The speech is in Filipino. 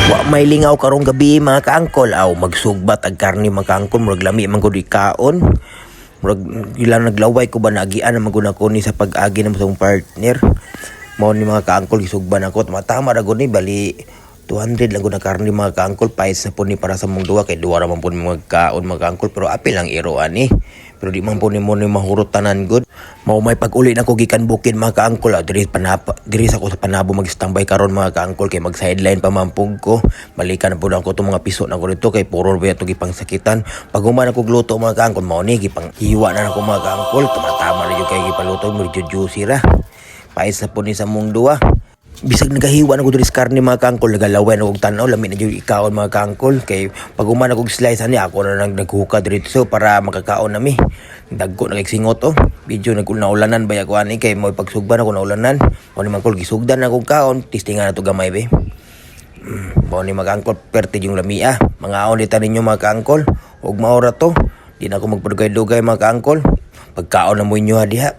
Wa may lingaw karong gabi mga kaangkol. Aw magsugbat ag karni mga kaangkol. Murag lami man gud kaon. Murag ilang naglaway ko ba nagian naman gud ako ni sa pag-agi ng mong partner. Mao ni mga kaangkol gisugban ako. Matama ra gud ni bali 200 lang gud na karni mga kaangkol. Pais na po ni para sa mong duwa kay duwa ra man po ni mga kaon mga kaangkol. Pero apil lang iro ani. Pero di man po ni mo ni mahurot tanan gud. Mao may pag-uli na ko gikan bukid mga kaangkol. Diri sa ko sa Panabo mag-standby karon mga kaangkol kay mag-sideline pa mampug ko. Balikan na pud ako tong mga piso na ko dito kay puro ba ito gipang sakitan. Pag human ako gluto mga kaangkol mao ni gipang hiwa na ako mga kaangkol. Tumatama ra jud kay gipaluto medyo juicy ra. Pais na po ni sa mong duwa. Bisag nagahiwa na ko diri sa karne mga kaangkol, nagalaway na kog tanaw, lami na jud ikaon mga kaangkol kay pag human ako slice ani ako na naghuka dito para makakaon nami. Dagko na kay singot oh. Video nagulanan ba ako ani kay mo pagsugban ako naulanan. Mo ni mangkol gisugdan na kog kaon, tistingan na to gamay be. Mo ni mga kaangkol perte yung lamia. Mga aon dita ninyo mga kaangkol, ug maora to. Di na ako magpadugay-dugay mga kaangkol. Pagkaon na mo inyo ha diha.